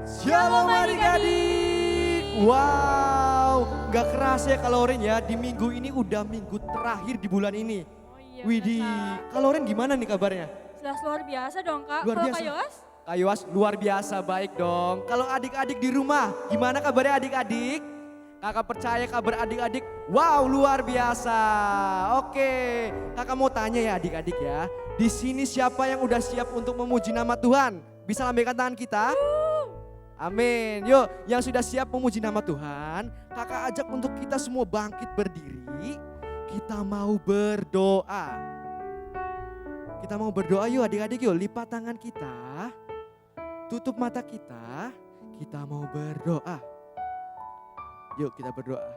Shalom adik-adik. Wow, gak kerasa ya Kak Loren ya, di minggu ini udah minggu terakhir di bulan ini. Oh iya, Widih, Kak Loren gimana nih kabarnya? jelas luar biasa dong Kak. Luar Kalau biasa. Kak Yos? Kak Yowas luar biasa baik dong. Kalau adik-adik di rumah, gimana kabarnya adik-adik? Kakak percaya kabar adik-adik, wow luar biasa. Oke, kakak mau tanya ya adik-adik ya. Di sini siapa yang udah siap untuk memuji nama Tuhan? Bisa lambaikan tangan kita? Amin. Yuk, yang sudah siap memuji nama Tuhan, kakak ajak untuk kita semua bangkit berdiri. Kita mau berdoa. Kita mau berdoa yuk adik-adik yuk, lipat tangan kita. Tutup mata kita mau berdoa. Yuk kita berdoa.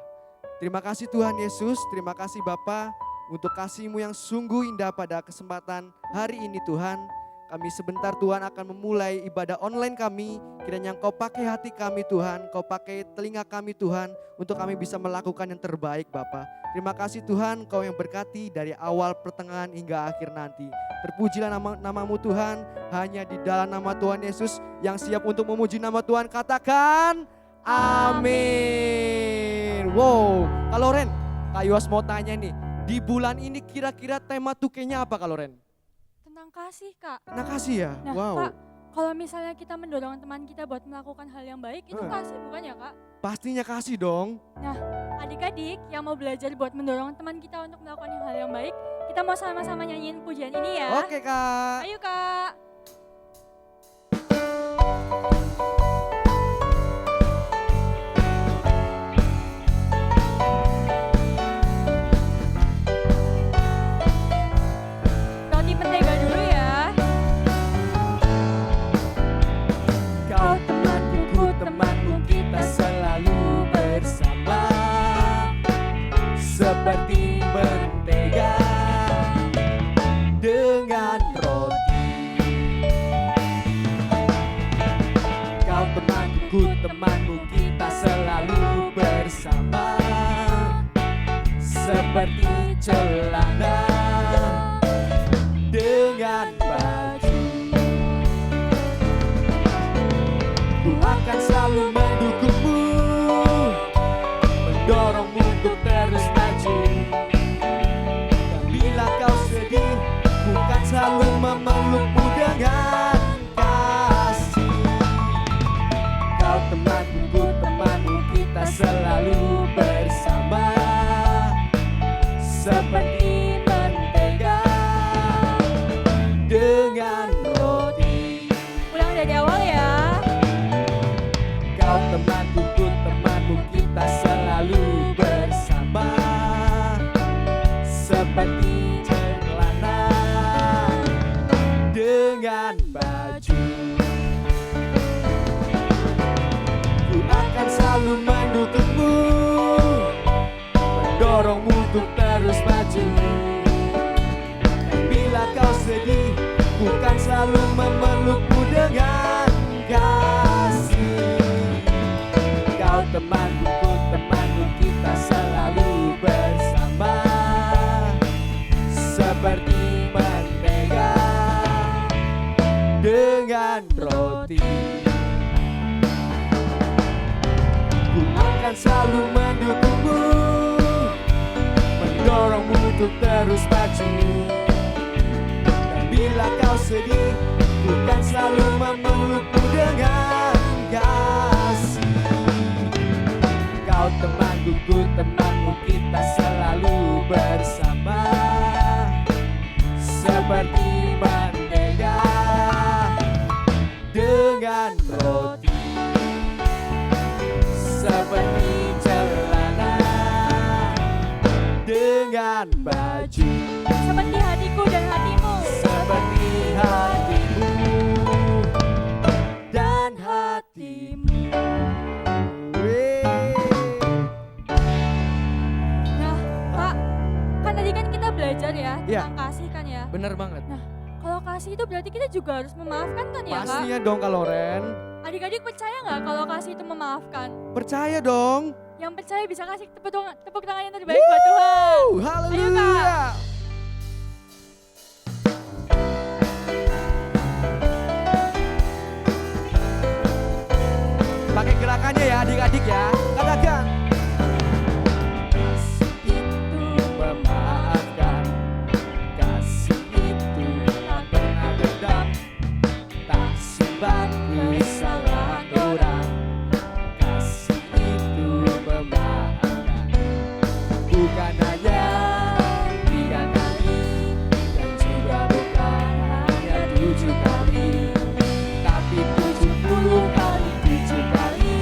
Terima kasih Tuhan Yesus, terima kasih Bapa untuk kasih-Mu yang sungguh indah pada kesempatan hari ini Tuhan. Kami sebentar Tuhan akan memulai ibadah online kami. Kiranya Engkau pakai hati kami Tuhan, Engkau pakai telinga kami Tuhan untuk kami bisa melakukan yang terbaik Bapa. Terima kasih Tuhan, Engkau yang berkati dari awal pertengahan hingga akhir nanti. Terpujilah namamu Tuhan, hanya di dalam nama Tuhan Yesus yang siap untuk memuji nama Tuhan katakan amin. Wow, Kak Loren, Kak Yowas mau tanya nih, di bulan ini kira-kira tema tukenya apa Kak Loren? Tentang kasih Kak. Tentang kasih ya? Nah Wow. Kak, kalau misalnya kita mendorong teman kita buat melakukan hal yang baik, itu kasih bukan ya Kak? Pastinya kasih dong. Nah adik-adik yang mau belajar buat mendorong teman kita untuk melakukan hal yang baik, kita mau sama-sama nyanyiin pujian ini ya. Oke Kak. Ayo Kak. Roti mentega dulu ya. Kau temanku, ku temanmu, kita selalu bersama. Seperti mentega dengan roti. Kau temanku, ku temanmu, kita selalu bersama. Seperti celana dengan baju. Ku akan selalu mendukungmu, mendorongmu untuk terus maju. Dan bila kau sedih, ku akan selalu memelukmu dengan kasih. Kau temanku, ku temanmu, kita selalu bersama. Seperti mentega dengan roti. Ulang dari awal ya. Kau temanku, ku temanmu, kita selalu bersama. Seperti celana dengan baju. Ku akan selalu mendukungmu, mendorongmu untuk terus maju. Dan bila kau sedih, ku kan selalu memelukmu dengan kasih. Kau temanku, ku temanku, kita selalu bersama. Seperti mentega dengan roti. Ku akan selalu mendukungmu, mendorongmu untuk terus maju. Dan bila kau sedih, ku kan selalu memelukmu dengan kasih. Kau temanku, ku temanmu, kita selalu bersama. Seperti mentega dengan roti. Seperti celana dengan baju. Seperti hatiku dan hatimu. Seperti hatimu dan hatimu. Nah Kak, kan tadi kan kita belajar ya Iya. tentang kasih kan ya. Bener banget. Nah kalau kasih itu berarti kita juga harus memaafkan kan ya Kak? Pastinya dong Kak Loren. Adik-adik percaya nggak kalau kasih itu memaafkan? Percaya dong. Yang percaya bisa kasih tepuk tangan yang terbaik buat Tuhan. Haleluya. ya. Katakan. Kasih itu memaafkan, kasih itu tak pernah dendam, tak simpan kesalahan orang. Kasih itu memaafkan, bukan hanya 3 kali dan juga bukan hanya 7 kali, tapi 70 kali 7 kali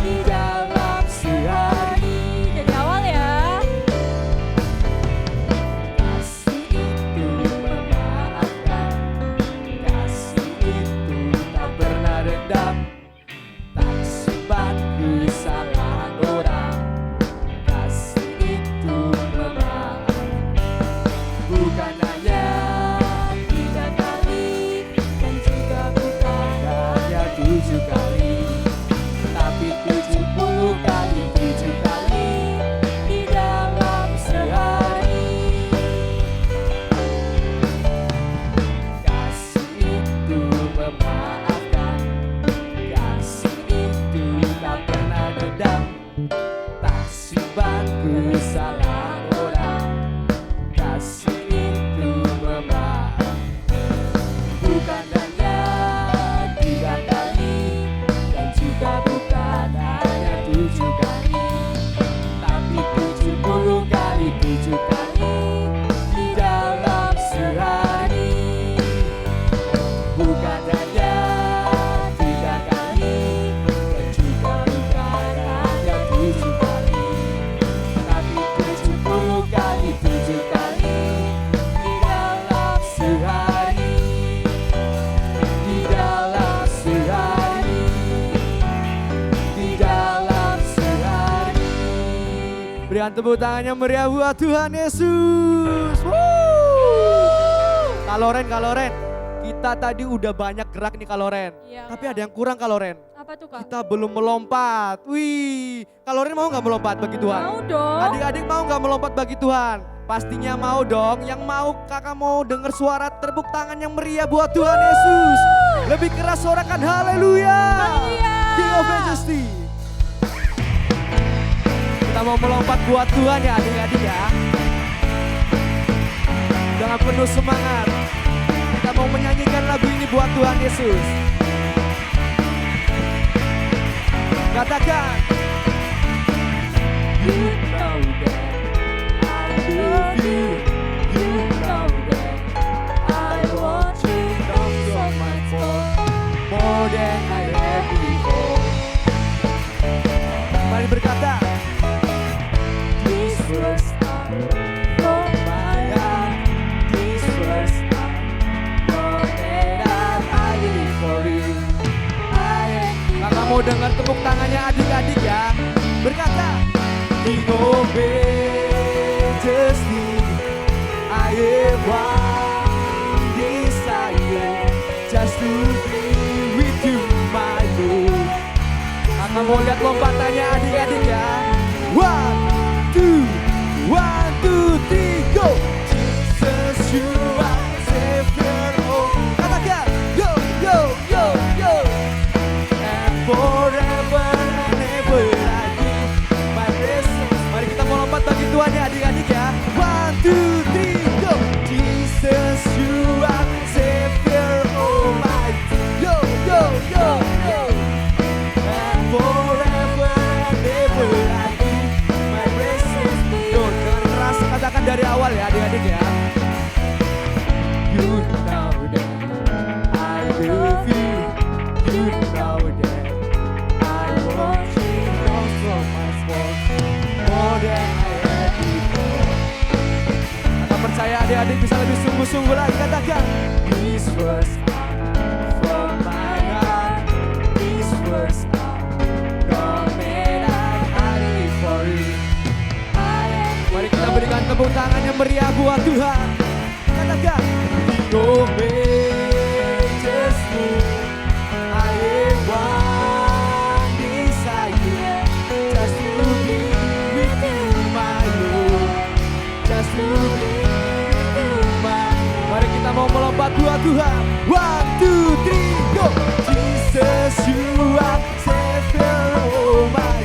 di dalam sehari. Dari awal ya. Kasih itu memaafkan, kasih itu tak pernah dendam, tak simpan kesalahan orang. Kasih itu memaafkan, bukan hanya 3 kali dan juga bukan hanya 7 kali, tapi 70 kali 7 kali di dalam sehari. Kasih itu memaafkan, kasih itu tak pernah dendam, tak simpan kesalahan orang. Kasih itu memaafkan, bukan hanya 3 kali dan juga bukan hanya 7 kali, tapi 70 kali 7 kali di dalam sehari. Bukan hanya 3 kali dan juga bukan hanya 7 kali, tapi 70 kali 7 kali di dalam sehari. Di dalam sehari, di dalam sehari. Berikan tepuk tangannya meriah buat Tuhan Yesus. Kaloren, Kaloren, kita tadi udah banyak gerak nih Kaloren. Iya. Tapi ada yang kurang Kaloren. Apa tuh Kak? Kita belum melompat. Wih, Kaloren mau nggak melompat bagi Tuhan? Mau dong. Adik-adik mau nggak melompat bagi Tuhan? Pastinya mau dong. Yang mau kakak mau dengar suara tepuk tangan yang meriah buat Tuhan Yesus. Lebih keras sorakan haleluya. Haleluya. King of Majesty. Kita mau melompat buat Tuhan ya adik-adik ya. Dengan penuh semangat. Kita mau menyanyikan lagu ini buat Tuhan Yesus. Katakan. You know that I love you. You know that I want you. Don't so much more than I have before. Mari berkata. These words are from my heart. These words are more than I live for you. Kakak mau dengar tepuk tangannya adik-adik ya. Berkata, King of Majesty, I have one desire, just to be with you, my Lord. Kakak mau lihat lompatannya adik-adik ya. 1, 2, 3, go. Jesus, you are Savior. Oh, katakan, yo, yo, yo, yo. And forever and ever I give my presence. Mari kita mau lompat bagi Tuhan ya adik-adik ya. 1, 2, 3, go. Jesus, you are Savior Almighty. Yo, yo, yo, yo. And forever and ever I give my presence. Yo, dengan keras katakan dari awal ya adik-adik ya. You know that I love you. You know that I want you so much more than I had before. Kakak percaya adik-adik bisa lebih sungguh-sungguh lagi. Katakan. These words are from my heart. These words are coming out. I live for you. Mari kita berikan tepuk tangan yang meriah buat Tuhan. Katakan. King of Majesty, I have one desire, just to be with you, my Lord. Just to be with you, my. Mari kita mau melompat buat Tuhan. 1, 2, 3, go. Jesus, you are Savior, oh my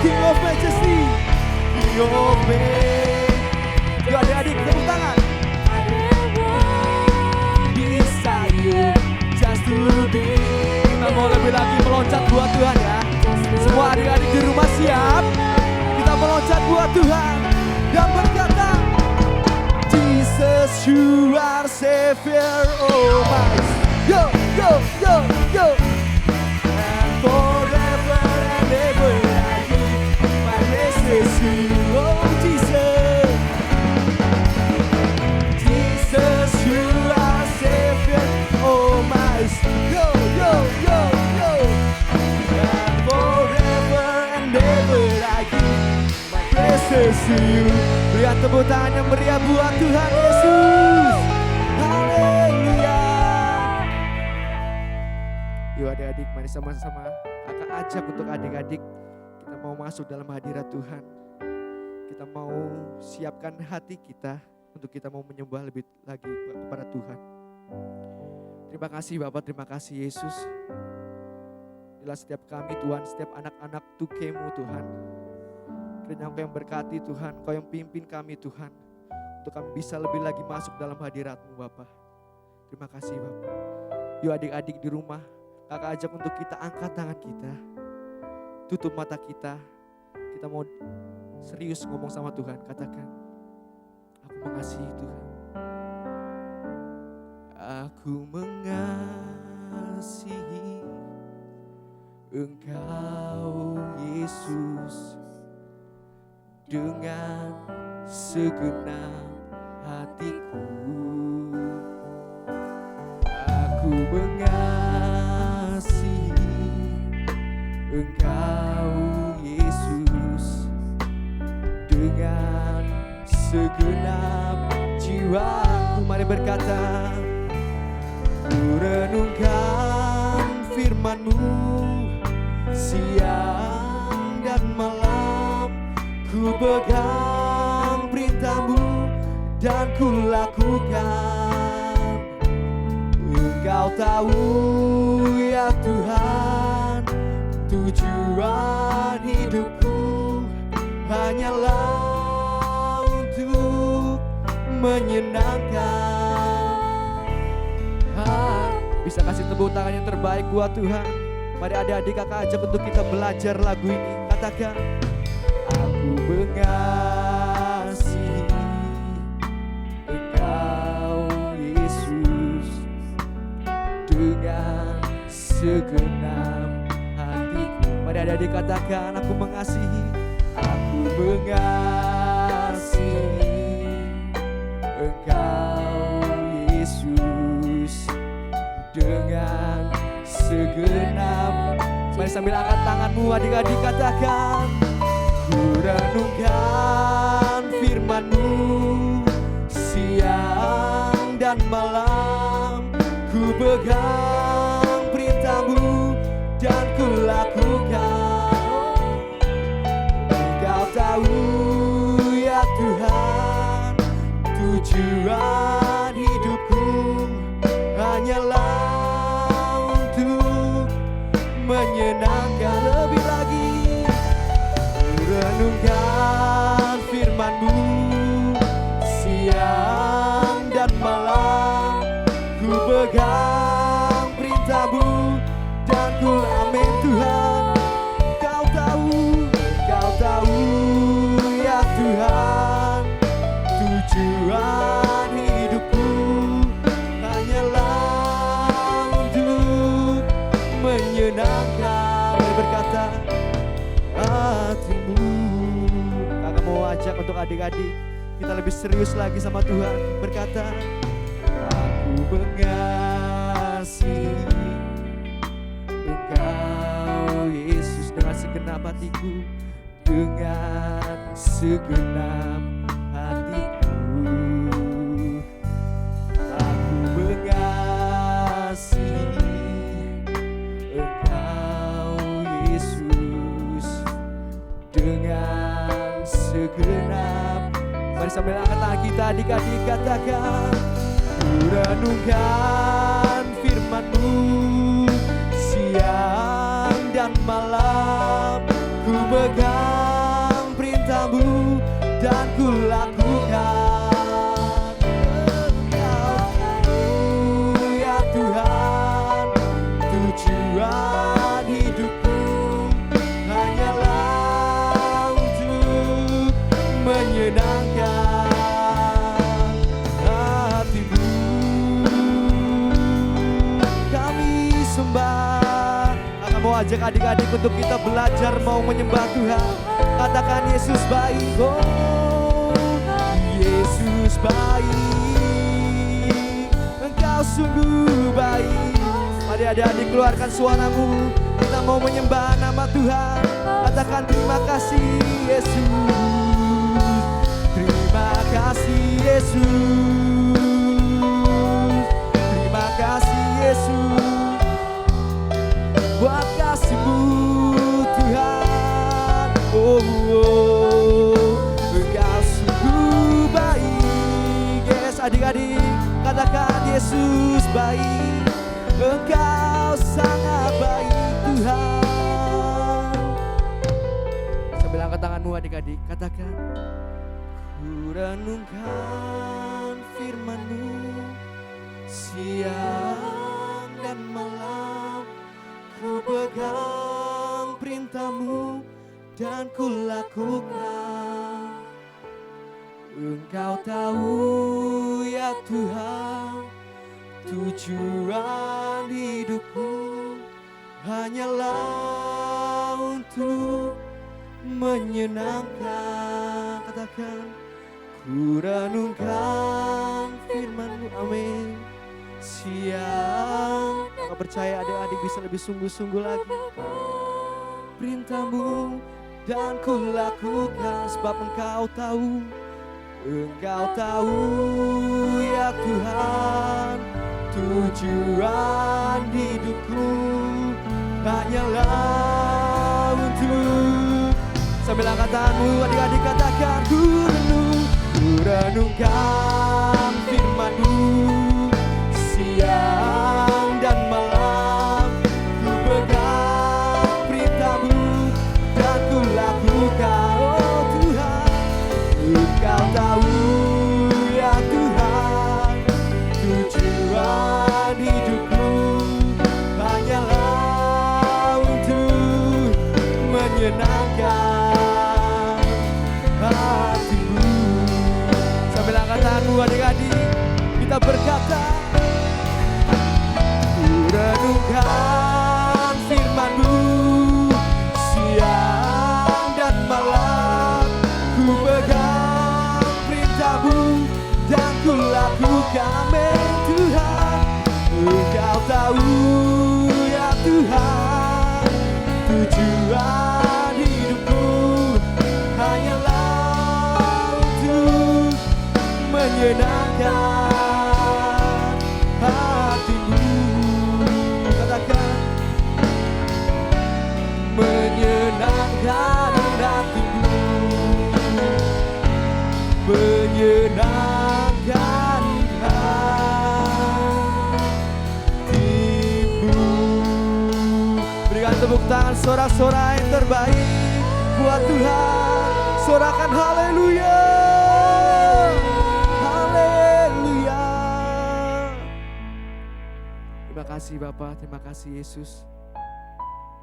King of Majesty, King of Majesty. Yuk adik-adik tepuk tangan. Desire just to be. Kita mau lebih lagi meloncat buat Tuhan ya. Semua adik-adik di rumah siap? Kita meloncat buat Tuhan dan berkata, Jesus you are Savior, oh my. Yo, yo, yo, yo. And forever and ever I give my praises to you, oh Jesus. Jesus you are Savior, oh my. Yo, yo, yo, yo. And forever and ever I give my praises to you. Berikan tepuk tangan yang meriah buat Tuhan Yesus. Haleluya. Yuk adik-adik, mari sama-sama kakak ajak untuk adik-adik. Kita mau masuk dalam hadirat Tuhan. Kita mau siapkan hati kita untuk kita mau menyembah lebih lagi kepada Tuhan. Terima kasih Bapak, terima kasih Yesus. Inilah setiap kami Tuhan, setiap anak-anak Tukemu Tuhan. Kiranya Engkau yang berkati Tuhan, Engkau yang pimpin kami Tuhan. Untuk kami bisa lebih lagi masuk dalam hadirat-Mu Bapa. Terima kasih Bapak. Yuk adik-adik di rumah, kakak ajak untuk kita angkat tangan kita. Tutup mata kita. Kita mau serius ngomong sama Tuhan. Katakan, aku mengasihi Tuhan. Aku mengasihi Engkau Yesus. Dengan segenap hatiku aku mengasihi Engkau Yesus. Dengan segenap jiwaku, mari berkata, ku renungkan firman-Mu siang dan malam. Ku pegang perintah-Mu dan ku lakukan. Engkau tahu ya Tuhan, tujuan hidupku hanyalah untuk menyenangkan. Bisa kasih tepuk tangan yang terbaik buat Tuhan. Mari adik-adik kakak ajak untuk kita belajar lagu ini. Katakan, aku mengasihi Engkau Yesus. Dengan segenap hatiku. Mari adik-adik katakan, aku mengasihi. Aku mengasihi Engkau Yesus. Dengan segenap. Mari sambil angkat tanganmu adik-adik katakan, ku renungkan firman-Mu siang dan malam. Ku pegang perintah-Mu dan ku lakukan. Engkau tahu ya Tuhan, tujuan hidupku hanyalah untuk menyenangkan. Lebih lagi, ku renungkan firman-Mu siang dan malam. Ku pegang perintah-Mu dan ku amin Tuhan. Kau tahu ya Tuhan, tujuan hidupku hanyalah untuk menyenangkan. Mari berkata, hati-Mu. Kakak mau ajak untuk adik-adik kita lebih serius lagi sama Tuhan. Berkata, aku mengasihi Engkau Yesus dengan segenap hatiku. Dengan segenap hatiku aku mengasihi Engkau Yesus. Dengan segenap. Mari sambil angkat tangan kita adik-adik katakan, ku renungkan firman-Mu siang dan malam. Ku pegang menyenangkan hatimu. Kami sembah. Kakak mau ajak adik-adik untuk kita belajar mau menyembah Tuhan. Katakan Yesus baik, oh Yesus baik, Engkau sungguh baik. Mari adik-adik keluarkan suaramu, kita mau menyembah nama Tuhan. Katakan terima kasih Yesus, terima kasih Yesus, terima kasih Yesus, buat kasih-Mu Tuhan. Oh, Engkau sungguh baik. Yes, adik-adik katakan Yesus baik, Engkau sangat baik Tuhan. Sambil angkat tanganmu adik-adik, katakan ku renungkan firman-Mu siang dan malam, ku pegang perintah-Mu dan ku lakukan. Engkau tahu ya Tuhan, tujuan hidupku hanyalah untuk menyenangkan. Katakan ku renungkan firman-Mu, amin. Siang, aku percaya adik-adik bisa lebih sungguh-sungguh lagi. Perintah-Mu dan ku lakukan, sebab Engkau tahu ya Tuhan, tujuan hidupku hanyalah untuk. Sambil angkat tanganmu adik-adik katakan ku renungkan firman-Mu siang dan malam, ku pegang perintah-Mu dan ku lakukan. Oh Tuhan, Engkau tahu ya Tuhan, tujuan hidupku hanyalah untuk menyenangkan hati-Mu. Sambil angkat tanganmu adik-adik, kita berkata ku renungkan firman-Mu siang dan malam, ku pegang perintah-Mu dan ku lakukan. Amin Tuhan, Engkau tahu ya Tuhan, tujuan hidupku hanyalah untuk menyenangkan hati-Mu. Katakan menyenangkan hati-Mu, menyenangkan hatimu. Berikan tepuk tangan sorak-sorai yang terbaik buat Tuhan. Sorakan haleluya, haleluya. Terima kasih Bapa, terima kasih Yesus.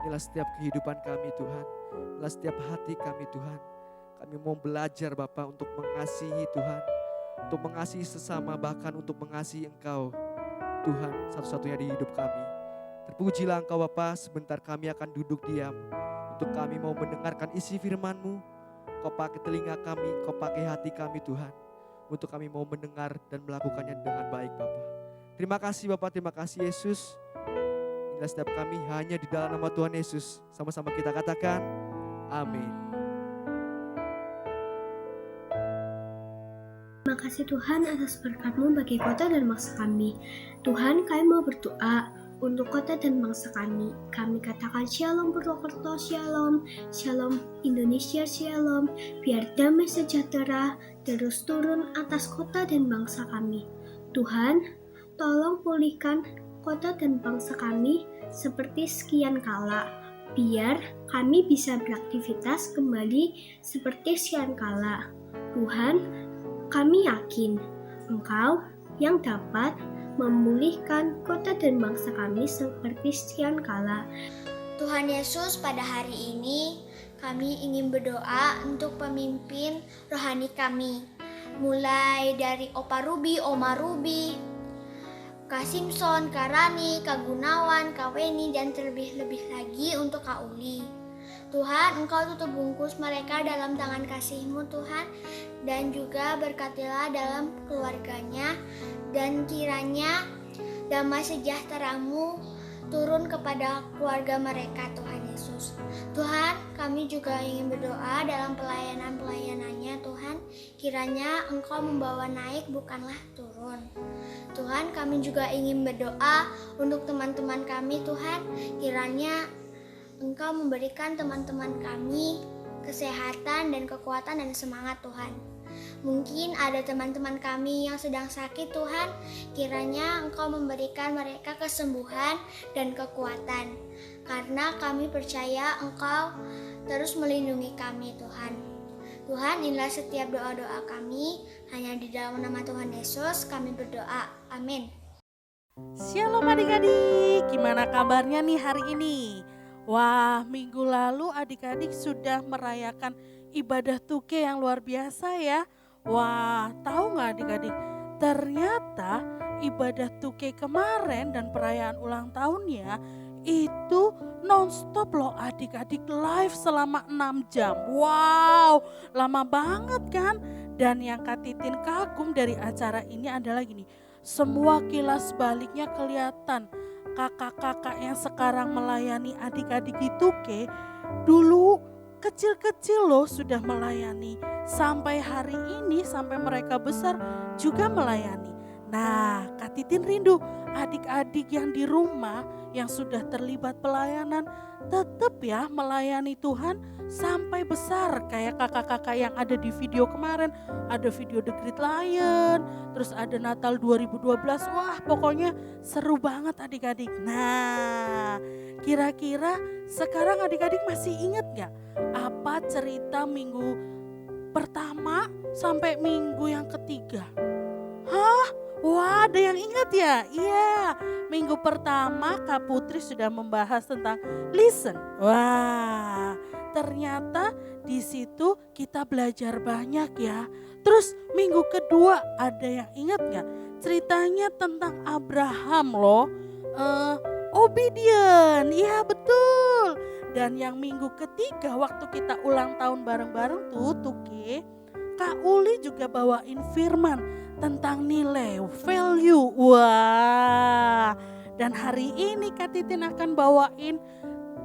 Inilah setiap kehidupan kami Tuhan, inilah setiap hati kami Tuhan. Kami mau belajar Bapa untuk mengasihi Tuhan, untuk mengasihi sesama, bahkan untuk mengasihi Engkau Tuhan satu-satunya di hidup kami. Terpujilah Engkau Bapa, sebentar kami akan duduk diam untuk kami mau mendengarkan isi firman-Mu. Kau pakai telinga kami, Kau pakai hati kami Tuhan, untuk kami mau mendengar dan melakukannya dengan baik Bapa. Terima kasih Bapa, terima kasih Yesus. Inilah setiap kami hanya di dalam nama Tuhan Yesus. Sama-sama kita katakan amin. Terima kasih Tuhan atas berkat-Mu bagi kota dan bangsa kami. Tuhan, kami mau berdoa untuk kota dan bangsa kami. Kami katakan Shalom Purwokerto, Shalom, Shalom Indonesia, Shalom. Biar damai sejahtera terus turun atas kota dan bangsa kami. Tuhan, tolong pulihkan kota dan bangsa kami seperti sekian kala. Biar kami bisa beraktivitas kembali seperti sekian kala. Tuhan, kami yakin Engkau yang dapat memulihkan kota dan bangsa kami seperti sekian kala. Tuhan Yesus, pada hari ini kami ingin berdoa untuk pemimpin rohani kami. Mulai dari Opa Ruby, Oma Ruby, Kak Simpson, Kak Rani, Kak Gunawan, Kak Weni, dan terlebih-lebih lagi untuk Kak Uli. Tuhan, Engkau tutup bungkus mereka dalam tangan kasih-Mu Tuhan, dan juga berkatilah dalam keluarganya, dan kiranya damai sejahtera-Mu turun kepada keluarga mereka Tuhan Yesus. Tuhan, kami juga ingin berdoa dalam pelayanan-pelayanannya Tuhan, kiranya Engkau membawa naik bukanlah turun. Tuhan, kami juga ingin berdoa untuk teman-teman kami Tuhan, kiranya Engkau memberikan teman-teman kami kesehatan dan kekuatan dan semangat Tuhan. Mungkin ada teman-teman kami yang sedang sakit Tuhan, kiranya Engkau memberikan mereka kesembuhan dan kekuatan. Karena kami percaya Engkau terus melindungi kami Tuhan. Tuhan, inilah setiap doa-doa kami, hanya di dalam nama Tuhan Yesus kami berdoa. Amin. Shalom adik-adik, gimana kabarnya nih hari ini? Wah, minggu lalu adik-adik sudah merayakan ibadah Tuke yang luar biasa ya. Wah, tahu nggak adik-adik? Ternyata ibadah Tuke kemarin dan perayaan ulang tahunnya itu nonstop loh adik-adik, live selama 6 jam. Wow, lama banget kan? Dan yang Kak Titin kagum dari acara ini adalah gini, semua kilas baliknya kelihatan. Kakak-kakak yang sekarang melayani adik-adik di Tuke dulu kecil-kecil loh sudah melayani. Sampai hari ini, sampai mereka besar juga melayani. Nah, Kak Titin rindu adik-adik yang di rumah yang sudah terlibat pelayanan tetap ya melayani Tuhan sampai besar. Kayak kakak-kakak yang ada di video kemarin, ada video The Great Lion, terus ada Natal 2012. Wah, pokoknya seru banget adik-adik. Nah, kira-kira sekarang adik-adik masih ingat gak apa cerita minggu pertama sampai minggu yang ketiga? Hah? Wah, ada yang ingat ya? Iya, minggu pertama Kak Putri sudah membahas tentang listen. Wah, ternyata di situ kita belajar banyak ya. Terus minggu kedua ada yang ingat gak? Ceritanya tentang Abraham loh. Obedient, iya betul. Dan yang minggu ketiga waktu kita ulang tahun bareng-bareng Tuke, Kak Uli juga bawain firman tentang nilai, value. Wah, dan hari ini Kak Titin akan bawain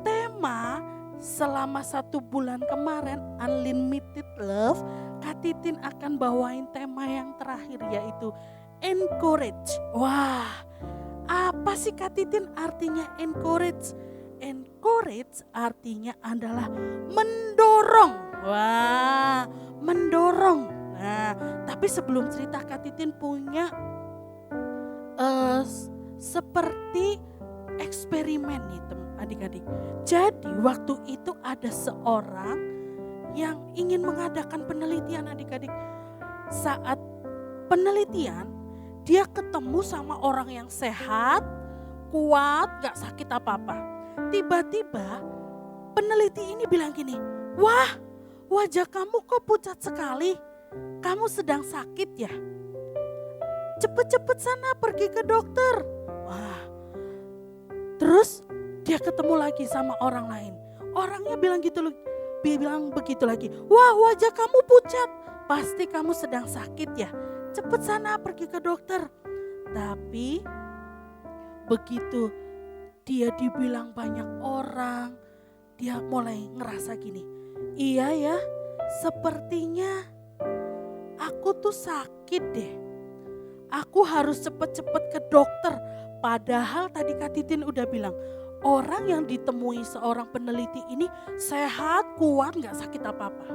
tema selama 1 bulan kemarin, Unlimited Love. Kak Titin akan bawain tema yang terakhir yaitu encourage. Wah, apa sih Kak Titin artinya encourage? Encourage artinya adalah mendorong. Wah, mendorong. Nah, tapi sebelum cerita Kak Titin punya seperti eksperimen nih adik-adik. Jadi waktu itu ada seorang yang ingin mengadakan penelitian adik-adik. Saat penelitian dia ketemu sama orang yang sehat, kuat, gak sakit apa-apa. Tiba-tiba peneliti ini bilang gini, wah wajah kamu kok pucat sekali. Kamu sedang sakit ya? Cepet-cepet sana pergi ke dokter. Wah. Terus dia ketemu lagi sama orang lain. Orangnya bilang begitu lagi. Wah, wajah kamu pucat. Pasti kamu sedang sakit ya? Cepet sana pergi ke dokter. Tapi begitu dia dibilang banyak orang, dia mulai ngerasa gini. Iya ya, sepertinya aku tuh sakit deh. Aku harus cepet-cepet ke dokter. Padahal tadi Kak Titin udah bilang, orang yang ditemui seorang peneliti ini sehat, kuat, gak sakit apa-apa.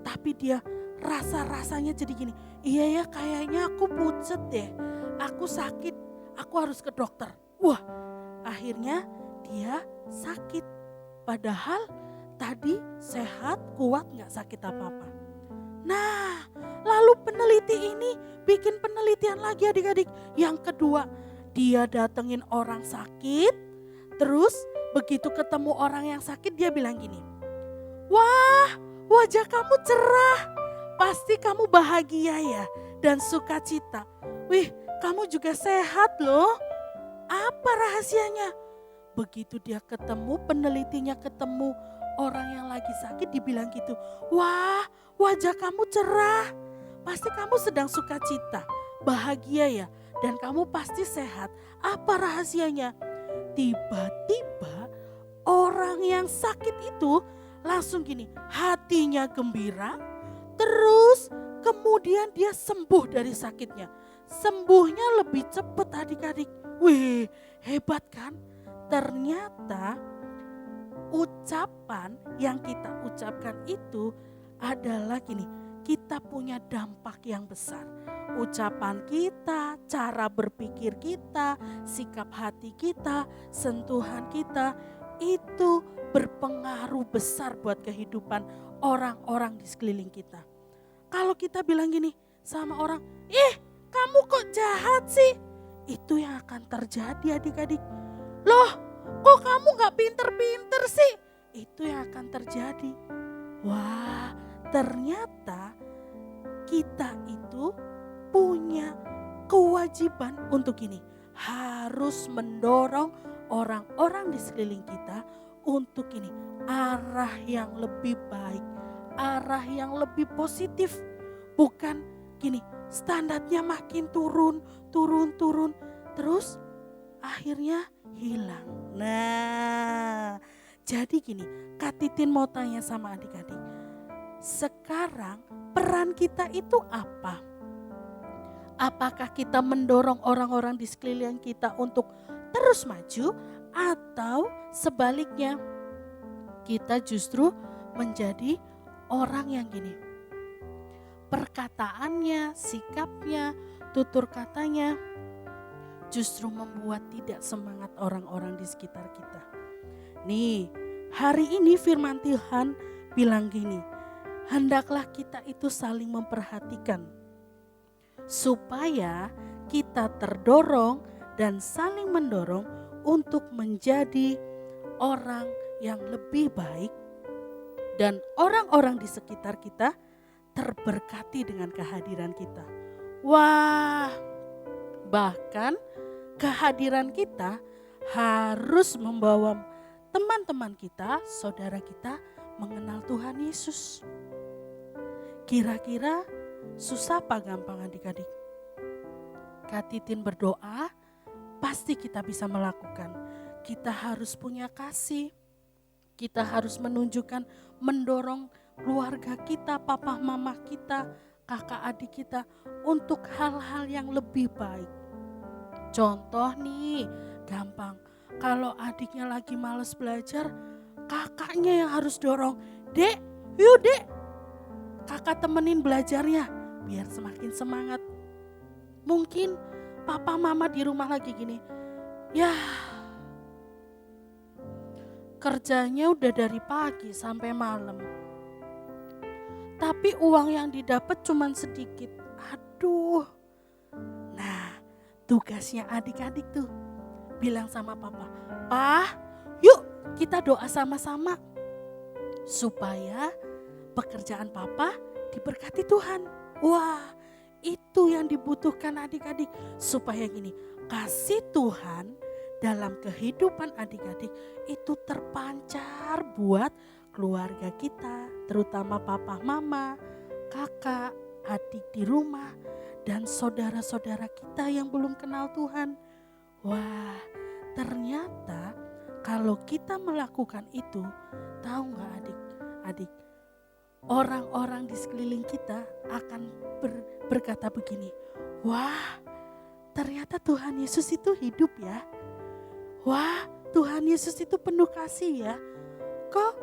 Tapi dia rasa-rasanya jadi gini, iya ya kayaknya aku pucet deh. Aku sakit, aku harus ke dokter. Wah, akhirnya dia sakit. Padahal tadi sehat, kuat, gak sakit apa-apa. Nah, lalu peneliti ini bikin penelitian lagi adik-adik. Yang kedua, dia datengin orang sakit. Terus begitu ketemu orang yang sakit dia bilang gini, Wah, wajah kamu cerah. Pasti kamu bahagia ya dan sukacita. Wih, kamu juga sehat loh. Apa rahasianya? Begitu dia ketemu, penelitinya ketemu orang yang lagi sakit, dibilang gitu. Wah, wajah kamu cerah. Pasti kamu sedang sukacita, bahagia ya. Dan kamu pasti sehat. Apa rahasianya? Tiba-tiba orang yang sakit itu langsung gini, hatinya gembira. Terus kemudian dia sembuh dari sakitnya. Sembuhnya lebih cepat adik-adik. Wih, hebat kan? Ternyata ucapan yang kita ucapkan itu adalah gini, kita punya dampak yang besar. Ucapan kita, cara berpikir kita, sikap hati kita, sentuhan kita itu berpengaruh besar buat kehidupan orang-orang di sekeliling kita. Kalau kita bilang gini sama orang, kamu kok jahat sih? Itu yang akan terjadi adik-adik. Loh, kok kamu gak pinter-pinter sih? Itu yang akan terjadi. Wah, ternyata kita itu punya kewajiban untuk ini. Harus mendorong orang-orang di sekeliling kita untuk ini. Arah yang lebih baik, arah yang lebih positif. Bukan gini, standarnya makin turun. Terus akhirnya hilang. Nah, jadi gini, Kak Titin mau tanya sama adik-adik. Sekarang peran kita itu apa? Apakah kita mendorong orang-orang di sekeliling kita untuk terus maju, atau sebaliknya kita justru menjadi orang yang gini, perkataannya, sikapnya, tutur katanya justru membuat tidak semangat orang-orang di sekitar kita. Nih, hari ini firman Tuhan bilang gini, hendaklah kita itu saling memperhatikan supaya kita terdorong dan saling mendorong untuk menjadi orang yang lebih baik dan orang-orang di sekitar kita terberkati dengan kehadiran kita. Wah, bahkan kehadiran kita harus membawa teman-teman kita, saudara kita mengenal Tuhan Yesus. Kira-kira susah apa gampang adik-adik? Kak Titin berdoa, pasti kita bisa melakukan. Kita harus punya kasih. Kita harus menunjukkan, mendorong keluarga kita, papa mama kita, kakak adik kita untuk hal-hal yang lebih baik. Contoh nih, gampang. Kalau adiknya lagi males belajar, kakaknya yang harus dorong. Dek, yuk dek, kakak temenin belajarnya biar semakin semangat. Mungkin papa mama di rumah lagi gini, ya kerjanya udah dari pagi sampai malam, tapi uang yang didapat cuman sedikit. Aduh. Nah, tugasnya adik-adik tuh bilang sama papa, "Pah, yuk kita doa sama-sama supaya pekerjaan papa diberkati Tuhan." Wah, itu yang dibutuhkan adik-adik, supaya gini, kasih Tuhan dalam kehidupan adik-adik itu terpancar buat keluarga kita, terutama papa mama, kakak, adik di rumah, dan saudara-saudara kita yang belum kenal Tuhan. Wah, ternyata kalau kita melakukan itu, tahu gak adik-adik, orang-orang di sekeliling kita akan berkata begini, wah ternyata Tuhan Yesus itu hidup ya. Wah, Tuhan Yesus itu penuh kasih ya. Kok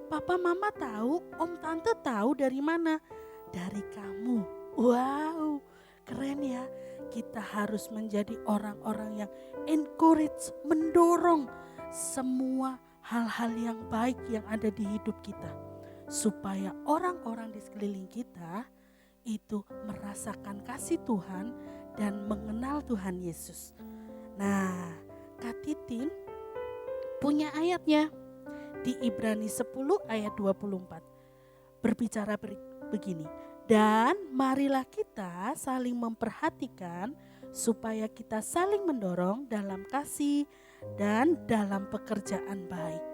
papa mama tahu, om tante tahu dari mana? Dari kamu. Wow, keren ya. Kita harus menjadi orang-orang yang encourage, mendorong semua hal-hal yang baik yang ada di hidup kita. Supaya orang-orang di sekeliling kita itu merasakan kasih Tuhan dan mengenal Tuhan Yesus. Nah, Kak Titin punya ayatnya di Ibrani 10 ayat 24. Berbicara begini, dan marilah kita saling memperhatikan supaya kita saling mendorong dalam kasih dan dalam pekerjaan baik.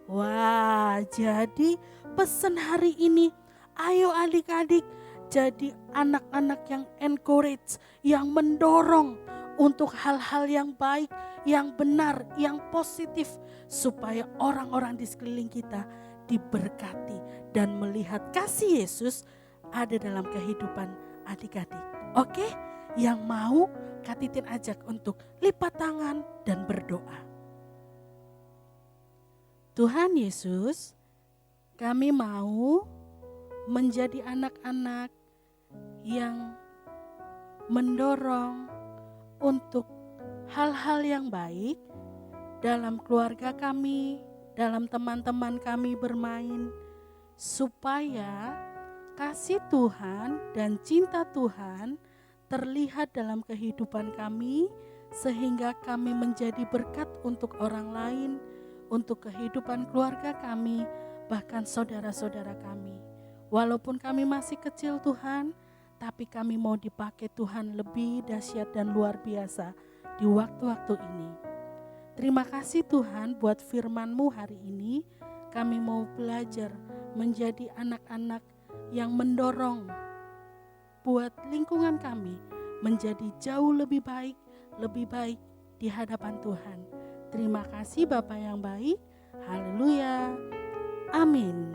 Wah, jadi pesan hari ini, ayo adik-adik jadi anak-anak yang encourage, yang mendorong untuk hal-hal yang baik, yang benar, yang positif, supaya orang-orang di sekeliling kita diberkati dan melihat kasih Yesus ada dalam kehidupan adik-adik. Oke, yang mau Kak Titin ajak untuk lipat tangan dan berdoa. Tuhan Yesus, kami mau menjadi anak-anak yang mendorong untuk hal-hal yang baik dalam keluarga kami, dalam teman-teman kami bermain, supaya kasih Tuhan dan cinta Tuhan terlihat dalam kehidupan kami, sehingga kami menjadi berkat untuk orang lain, untuk kehidupan keluarga kami, bahkan saudara-saudara kami. Walaupun kami masih kecil Tuhan, tapi kami mau dipakai Tuhan lebih dahsyat dan luar biasa di waktu-waktu ini. Terima kasih Tuhan buat firman-Mu hari ini. Kami mau belajar menjadi anak-anak yang mendorong buat lingkungan kami menjadi jauh lebih baik di hadapan Tuhan. Terima kasih Bapa yang baik. Haleluya. Amin.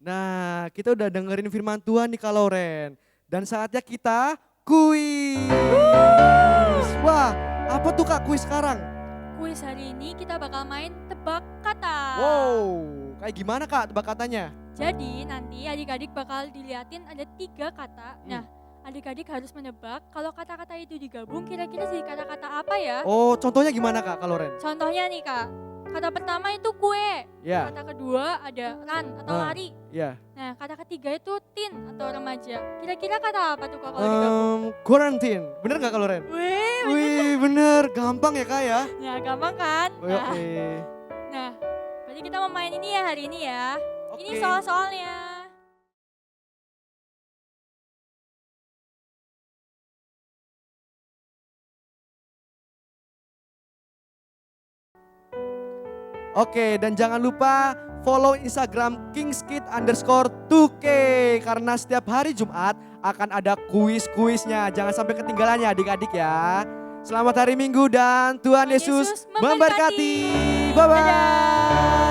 Nah, kita udah dengerin firman Tuhan nih Kak Loren. Dan saatnya kita kuis. Wah, apa tuh Kak kuis sekarang? Kuis hari ini kita bakal main tebak kata. Wow, kayak gimana Kak tebak katanya? Jadi nanti adik-adik bakal diliatin ada 3 kata. Nah, adik-adik harus menebak kalau kata-kata itu digabung kira-kira jadi kata-kata apa ya? Oh, contohnya gimana Kak Loren? Contohnya nih Kak, kata pertama itu kue. Ya, Kata kedua ada run atau Ah. lari. ya. Nah, kata ketiga itu teen atau remaja. Kira-kira kata apa tuh Kak kalau digabung? Quarantine, bener gak Kak Loren? Wih, Wih, bener, gampang ya Kak ya? nah gampang kan? Oke. Nah, berarti kita mau main ini ya hari ini ya. Ini Oke. soal-soalnya. Oke, dan jangan lupa follow Instagram kingskid_2k karena setiap hari Jumat akan ada kuis-kuisnya. Jangan sampai ketinggalan ya adik-adik ya. Selamat hari Minggu dan Tuhan Yesus memberkati. Bye-bye.